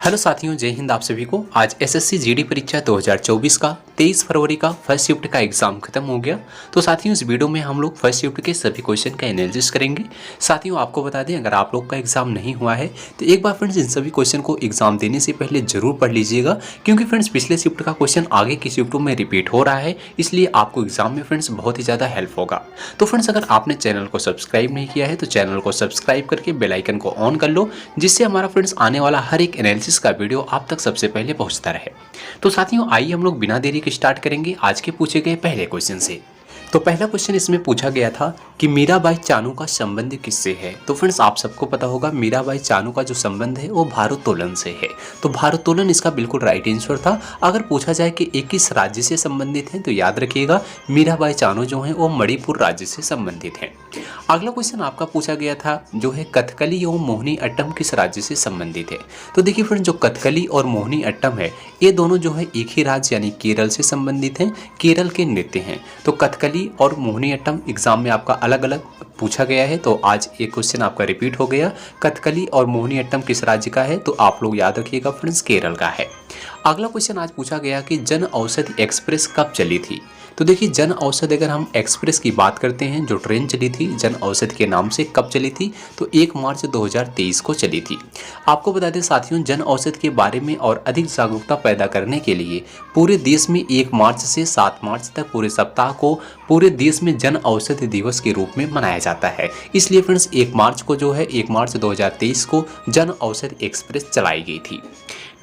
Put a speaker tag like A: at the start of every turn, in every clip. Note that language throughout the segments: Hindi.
A: हेलो साथियों, जय हिंद। आप सभी को आज एसएससी जीडी परीक्षा 2024 का 23 फरवरी का फर्स्ट शिफ्ट का एग्जाम खत्म हो गया। तो साथियों, इस वीडियो में हम लोग फर्स्ट शिफ्ट के सभी क्वेश्चन का एनालिसिस करेंगे। साथियों, आपको बता दें, अगर आप लोग का एग्जाम नहीं हुआ है तो एक बार फ्रेंड्स इन सभी क्वेश्चन को एग्जाम देने से पहले जरूर पढ़ लीजिएगा, क्योंकि फ्रेंड्स पिछले शिफ्ट का क्वेश्चन आगे की शिफ्टों में रिपीट हो रहा है, इसलिए आपको एग्जाम में फ्रेंड्स बहुत ही ज़्यादा हेल्प होगा। तो फ्रेंड्स, अगर आपने चैनल को सब्सक्राइब नहीं किया है तो चैनल को सब्सक्राइब करके बेल आइकन को ऑन कर लो, जिससे हमारा फ्रेंड्स आने वाला हर एक एनालिसिस का वीडियो आप तक सबसे पहले पहुंचता रहे। तो साथियों, आइए हम लोग बिना देरी के स्टार्ट करेंगे आज के पूछे गए पहले क्वेश्चन से। तो पहला क्वेश्चन इसमें पूछा गया था कि मीराबाई चानू का संबंध किससे है। तो फ्रेंड्स, आप सबको पता होगा मीराबाई चानू का जो संबंध है वो भारोत्तोलन से है। तो भारोत्तोलन इसका बिल्कुल राइट आंसर था। अगर पूछा जाए कि एक किस राज्य से संबंधित है तो याद रखिएगा मीराबाई चानू जो है वो मणिपुर राज्य से संबंधित है। अगला क्वेश्चन आपका पूछा गया था जो है कथकली एवं मोहिनी अट्टम किस राज्य से संबंधित है। तो देखिए फ्रेंड्स, जो कथकली और मोहिनी अट्टम है ये दोनों जो है एक ही राज्य यानी केरल से संबंधित हैं, केरल के नृत्य हैं। तो कथकली और मोहिनी अट्टम एग्जाम में आपका अलग अलग पूछा गया है, तो आज एक क्वेश्चन आपका रिपीट हो गया। कथकली और मोहिनी अट्टम किस राज्य का है, तो आप लोग याद रखिएगा फ्रेंड्स, केरल का है। अगला क्वेश्चन आज पूछा गया कि जन औषधि एक्सप्रेस कब चली थी। तो देखिए, जन औषधि अगर हम एक्सप्रेस की बात करते हैं, जो ट्रेन चली थी जन औषधि के नाम से, कब चली थी, तो 1 मार्च 2023 को चली थी। आपको बता दें साथियों, जन औषधि के बारे में और अधिक जागरूकता पैदा करने के लिए पूरे देश में 1 मार्च से 7 मार्च तक पूरे सप्ताह को पूरे देश में जन औषधि दिवस के रूप में मनाया जाता है। इसलिए फ्रेंड्स 1 मार्च को जो है 1 मार्च 2023 को जन औषधि एक्सप्रेस चलाई गई थी।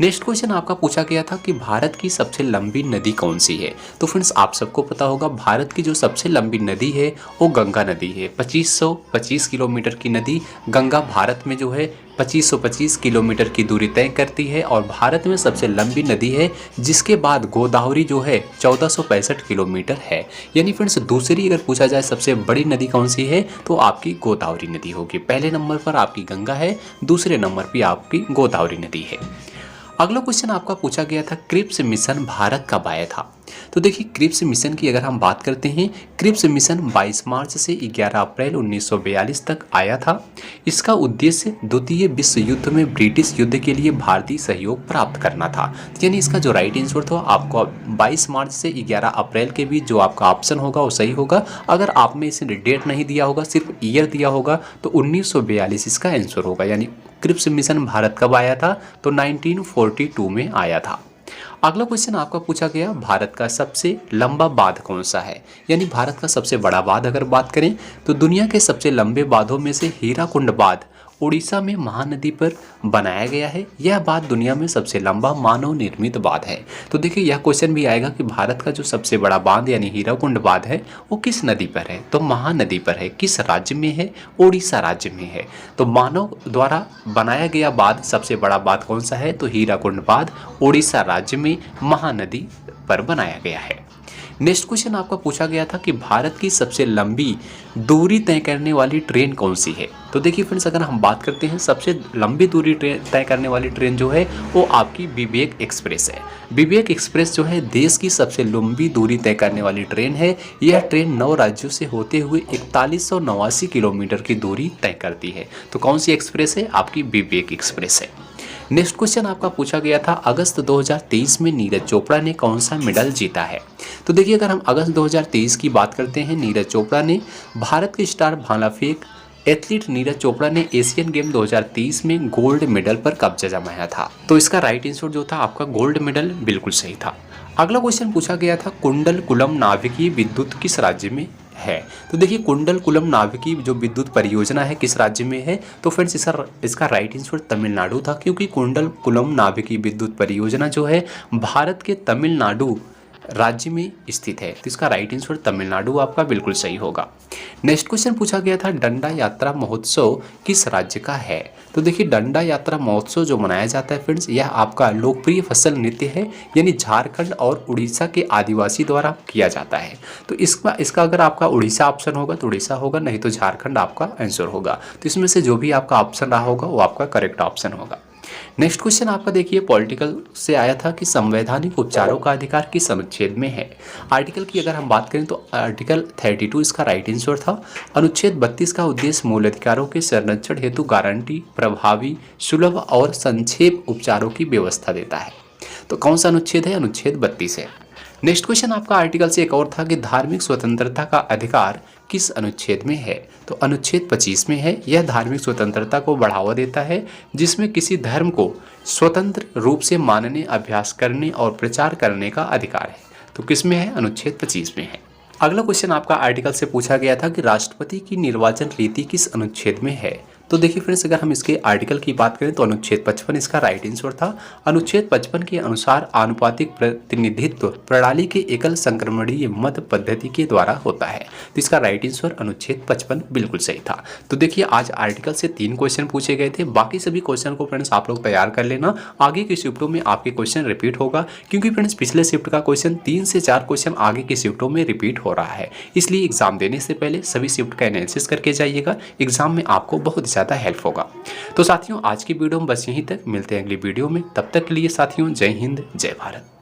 A: नेक्स्ट क्वेश्चन आपका पूछा गया था कि भारत की सबसे लंबी नदी कौन सी है। तो फ्रेंड्स, आप सबको पता होगा भारत की जो सबसे लंबी नदी है वो गंगा नदी है। 2525 किलोमीटर की नदी गंगा भारत में जो है 2525 किलोमीटर की दूरी तय करती है और भारत में सबसे लंबी नदी है, जिसके बाद गोदावरी जो है 1465 किलोमीटर है। यानी फ्रेंड्स, दूसरी अगर पूछा जाए सबसे बड़ी नदी कौन सी है तो आपकी गोदावरी नदी होगी। पहले नंबर पर आपकी गंगा है, दूसरे नंबर पर आपकी गोदावरी नदी है। अगला क्वेश्चन आपका पूछा गया था क्रिप्स मिशन भारत कब आया था। तो देखिए, क्रिप्स मिशन की अगर हम बात करते हैं, क्रिप्स मिशन 22 मार्च से 11 अप्रैल 1942 तक आया था। इसका उद्देश्य द्वितीय विश्व युद्ध में ब्रिटिश युद्ध के लिए भारतीय सहयोग प्राप्त करना था। यानी इसका जो राइट आंसर था आपको 22 मार्च से 11 अप्रैल के बीच जो आपका ऑप्शन होगा वो सही होगा। अगर आप में इसे डेट नहीं दिया होगा, सिर्फ ईयर दिया होगा, तो 1942 इसका आंसर होगा। यानी क्रिप्स मिशन भारत कब आया था, तो 1942 में आया था। अगला क्वेश्चन आपका पूछा गया भारत का सबसे लंबा बांध कौन सा है। यानी भारत का सबसे बड़ा बांध अगर बात करें तो दुनिया के सबसे लंबे बांधों में से हीराकुंड बांध उड़ीसा में महानदी पर बनाया गया है। यह बांध दुनिया में सबसे लंबा मानव निर्मित बांध है। तो देखिए, यह क्वेश्चन भी आएगा कि भारत का जो सबसे बड़ा बांध यानी हीराकुंड बांध है वो किस नदी पर है, तो महानदी पर है। किस राज्य में है, उड़ीसा राज्य में है। तो मानव द्वारा बनाया गया बांध सबसे बड़ा बांध कौन सा है, तो हीराकुंड बांध उड़ीसा राज्य में महानदी पर बनाया गया है। नेक्स्ट क्वेश्चन आपका पूछा गया था कि भारत की सबसे लंबी दूरी तय करने वाली ट्रेन कौन सी है। तो देखिए फ्रेंड्स, अगर हम बात करते हैं सबसे लंबी दूरी तय करने वाली ट्रेन जो है वो आपकी विवेक एक्सप्रेस है। विवेक एक्सप्रेस जो है देश की सबसे लंबी दूरी तय करने वाली ट्रेन है। यह ट्रेन 9 राज्यों से होते हुए 4189 किलोमीटर की दूरी तय करती है। तो कौन सी एक्सप्रेस है, आपकी विवेक एक्सप्रेस है। नेक्स्ट क्वेश्चन आपका पूछा गया था अगस्त 2023 में नीरज चोपड़ा ने कौन सा मेडल जीता है। तो देखिए, अगर हम अगस्त 2023 की बात करते हैं, नीरज चोपड़ा ने भारत के स्टार भाला फेंक एथलीट नीरज चोपड़ा ने एशियन गेम 2023 में गोल्ड मेडल पर कब्जा जमाया था। तो इसका राइट आंसर जो था आपका गोल्ड मेडल बिल्कुल सही था। अगला क्वेश्चन पूछा गया था कुंडलकुलम नाभिकीय विद्युत किस राज्य में है। तो देखिए, कुंडलकुलम नाभिकीय जो विद्युत परियोजना है किस राज्य में है, तो फ्रेंड्स इसका राइट आंसर तमिलनाडु था, क्योंकि कुंडलकुलम नाभिकीय विद्युत परियोजना जो है भारत के तमिलनाडु राज्य में स्थित है। तो इसका राइट आंसर तमिलनाडु आपका बिल्कुल सही होगा। नेक्स्ट क्वेश्चन पूछा गया था डंडा यात्रा महोत्सव किस राज्य का है। तो देखिए, डंडा यात्रा महोत्सव जो मनाया जाता है फ्रेंड्स, यह आपका लोकप्रिय फसल नृत्य है, यानी झारखंड और उड़ीसा के आदिवासी द्वारा किया जाता है। तो इसका अगर आपका उड़ीसा ऑप्शन होगा तो उड़ीसा होगा, नहीं तो झारखंड आपका आंसर होगा। तो इसमें से जो भी आपका ऑप्शन रहा होगा वो आपका करेक्ट ऑप्शन होगा। नेक्स्ट क्वेश्चन आपका देखिए पॉलिटिकल से आया था कि संवैधानिक उपचारों का अधिकार किस अनुच्छेद में है। आर्टिकल की अगर हम बात करें तो आर्टिकल 32 इसका राइट आंसर था। अनुच्छेद 32 का उद्देश्य मूल अधिकारों के संरक्षण हेतु गारंटी, प्रभावी, सुलभ और संक्षेप उपचारों की व्यवस्था देता है। तो कौन सा अनुच्छेद है? अनुच्छेद 32 है। नेक्स्ट क्वेश्चन आपका आर्टिकल से एक और था कि धार्मिक स्वतंत्रता का अधिकार किस अनुच्छेद में है। तो अनुच्छेद 25 में है। यह धार्मिक स्वतंत्रता को बढ़ावा देता है जिसमें किसी धर्म को स्वतंत्र रूप से मानने, अभ्यास करने और प्रचार करने का अधिकार है। तो किस में है? अनुच्छेद 25 में है। अगला क्वेश्चन आपका आर्टिकल से पूछा गया था कि राष्ट्रपति की निर्वाचन रीति किस अनुच्छेद में है। तो देखिए फ्रेंड्स, अगर हम इसके आर्टिकल की बात करें तो अनुच्छेद 55 इसका राइट आंसर था। अनुच्छेद 55 के अनुसार आनुपातिक प्रतिनिधित्व प्रणाली के एकल संक्रमणीय मत पद्धति के द्वारा होता है। तो इसका राइट आंसर अनुच्छेद 55 बिल्कुल सही था। तो देखिए आज आर्टिकल से 3 क्वेश्चन पूछे गए थे। बाकी सभी क्वेश्चन को फ्रेंड्स आप लोग तैयार कर लेना, आगे की शिफ्टों में आपके क्वेश्चन रिपीट होगा, क्योंकि फ्रेंड्स पिछले शिफ्ट का क्वेश्चन 3 से 4 क्वेश्चन आगे की शिफ्टों में रिपीट हो रहा है। इसलिए एग्जाम देने से पहले सभी शिफ्ट का एनालिसिस करके जाइएगा, एग्जाम में आपको बहुत ज़्यादा हेल्प होगा। तो साथियों आज की वीडियो में बस यहीं तक, मिलते हैं अगली वीडियो में। तब तक के लिए साथियों जय हिंद, जय भारत।